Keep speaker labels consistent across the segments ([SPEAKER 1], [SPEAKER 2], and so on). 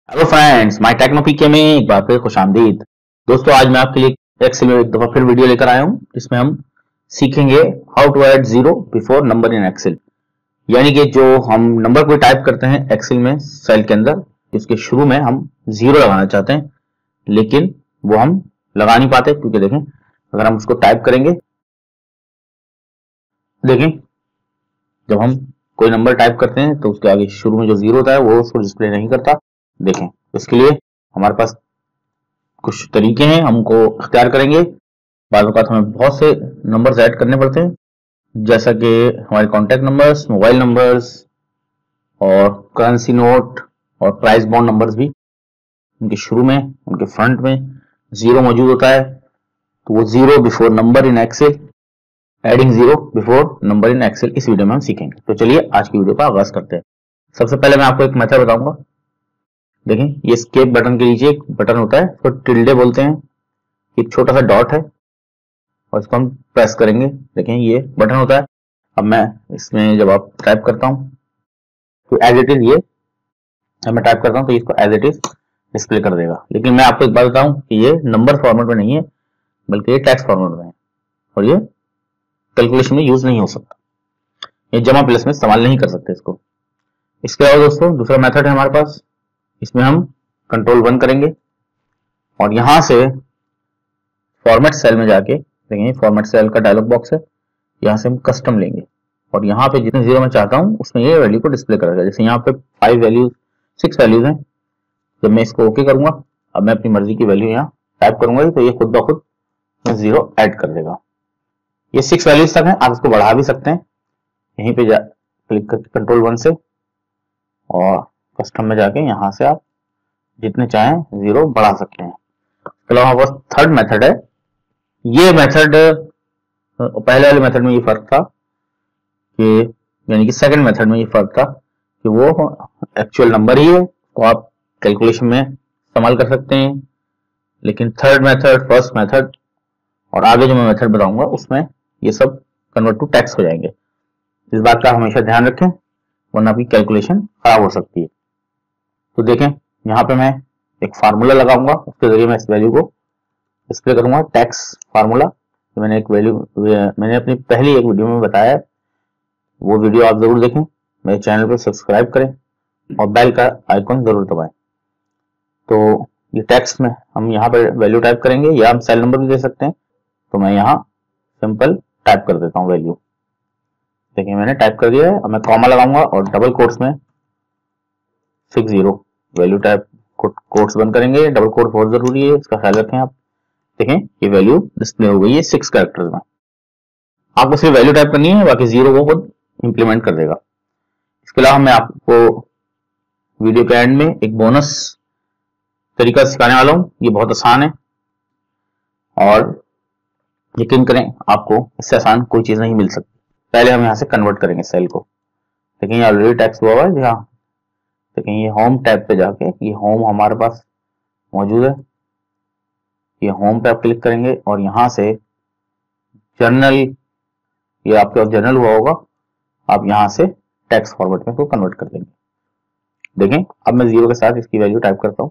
[SPEAKER 1] Hello friends, my टेक्नोपीके में एक बार फिर खुशामदीद। दोस्तों, आज मैं आपके लिए एक्सेल में एक दफा फिर वीडियो लेकर आया हूं, जिसमें हम सीखेंगे how to add zero before number in Excel. यानी कि जो हम नंबर को टाइप करते हैं एक्सेल में सेल के अंदर, उसके शुरू में हम जीरो लगाना चाहते हैं, लेकिन वो हम लगा नहीं पाते। क्योंकि देखें, अगर हम उसको टाइप करेंगे, देखें जब हम कोई नंबर टाइप करते हैं तो उसके आगे शुरू में जो जीरो होता है वो उसको डिस्प्ले नहीं करता। देखें, इसके लिए हमारे पास कुछ तरीके हैं, हमको इख्तियार करेंगे। बाद वक़्त हमें बहुत से नंबर्स ऐड करने पड़ते हैं, जैसा कि हमारे कॉन्टैक्ट नंबर्स, मोबाइल नंबर्स और करेंसी नोट और प्राइस बॉन्ड नंबर्स भी। उनके शुरू में, उनके फ्रंट में जीरो मौजूद होता है, तो वो zero before number in Excel, adding zero before number in Excel इस वीडियो में हम सीखेंगे। तो चलिए आज की वीडियो का आगाज करते हैं। सबसे पहले मैं आपको एक मेथड बताऊंगा। देखें, ये एस्केप बटन के नीचे एक बटन होता है, उसको टिल्डे बोलते हैं। एक छोटा सा डॉट है और इसको हम प्रेस करेंगे। देखें, ये बटन होता है। अब मैं इसमें जब आप टाइप करता हूं तो एज इट इज, ये जब मैं टाइप करता हूं तो इसको एज इट इज डिस्प्ले कर देगा। लेकिन मैं आपको एक बात बताऊं कि ये नंबर फॉर्मेट में नहीं है, बल्कि ये टेक्स्ट फॉर्मेट में है और ये कैलकुलेशन में यूज नहीं हो सकता। ये जमा प्लस में इस्तेमाल नहीं कर सकते इसको। इसके अलावा दोस्तों दूसरा मेथड है हमारे पास। इसमें हम कंट्रोल 1 करेंगे और यहां से फॉर्मेट सेल में जाके, देखिए फॉर्मेट सेल का डायलॉग बॉक्स है, यहाँ से हम कस्टम लेंगे और यहाँ पे जितने जीरो मैं चाहता हूँ उसमें ये वैल्यू को डिस्प्ले करेगा। जैसे यहाँ पे 5 वैल्यूज, 6 वैल्यूज हैं। जब मैं इसको ओके करूंगा, अब मैं अपनी मर्जी की वैल्यू यहाँ टाइप करूंगा तो ये खुद ब खुद जीरो ऐड कर देगा। ये 6 वैल्यूज तक है, आप इसको बढ़ा भी सकते हैं। यहीं पे क्लिक करके कंट्रोल 1 से और कस्टम में जाके यहाँ से आप जितने चाहें जीरो बढ़ा सकते हैं। इसके अलावा हमारे पास थर्ड मेथड है। ये मेथड, पहले वाले मेथड में ये फर्क था कि, यानी कि सेकंड मेथड में ये फर्क था कि वो एक्चुअल नंबर ही है, तो आप कैलकुलेशन में इस्तेमाल कर सकते हैं। लेकिन थर्ड मेथड, फर्स्ट मेथड और आगे जो मैं मेथड बताऊंगा उसमें ये सब कन्वर्ट टू टेक्स्ट हो जाएंगे। इस बात का हमेशा ध्यान रखें, वरना आपकी कैलकुलेशन खराब हो सकती है। तो देखें, यहाँ पे मैं एक फार्मूला लगाऊंगा, उसके जरिए मैं इस वैल्यू को डिस्प्ले करूंगा। टैक्स फार्मूला मैंने अपनी पहली एक वीडियो में बताया है, वो वीडियो आप जरूर देखें। मेरे चैनल पर सब्सक्राइब करें और बेल का आइकॉन जरूर दबाएं। तो ये टेक्स्ट में हम यहाँ पर वैल्यू टाइप करेंगे, या हम सेल नंबर भी दे सकते हैं। तो मैं यहाँ सिंपल टाइप कर देता हूँ वैल्यू। देखिए, मैंने टाइप कर दिया है। अब मैं कॉमा लगाऊंगा और डबल कोट्स में 60 वैल्यू टाइप, कोट्स बंद करेंगे। डबल कोट बहुत जरूरी है, इसका ख्याल रखें आप। देखें, ये वैल्यू डिस्प्ले हो गई है 6 कैरेक्टर्स में। आपको सिर्फ वैल्यू टाइप करनी है, बाकी जीरो को खुद इंप्लीमेंट कर देगा। इसके अलावा मैं आपको वीडियो के एंड में एक बोनस तरीका सिखाने वाला हूं। ये बहुत आसान है और यकीन करें, आपको इससे आसान कोई चीज नहीं मिल सकती। पहले हम यहां से कन्वर्ट करेंगे सेल को। देखिए, ऑलरेडी टेक्स्ट हुआ है यहाँ। देखें, ये होम टैब पे जाके, ये होम हमारे पास मौजूद है। ये होम पे आप क्लिक करेंगे और यहां से जर्नल, ये आपके पास जर्नल हुआ होगा, आप यहां से टेक्स्ट फॉर्मेट में इसको कन्वर्ट कर देंगे। देखें, अब मैं जीरो के साथ इसकी वैल्यू टाइप करता हूं,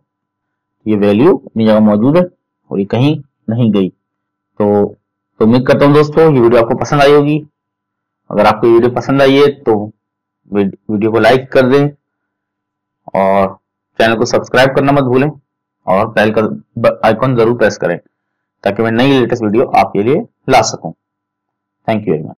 [SPEAKER 1] ये वैल्यू अपनी जगह मौजूद है और ये कहीं नहीं गई। तो उम्मीद करता हूं दोस्तों ये वीडियो आपको पसंद आई होगी। अगर आपको वीडियो पसंद आई है तो वीडियो को लाइक कर दें और चैनल को सब्सक्राइब करना मत भूलें और बेल का आइकॉन जरूर प्रेस करें, ताकि मैं नई लेटेस्ट वीडियो आपके लिए ला सकूं। Thank you very much.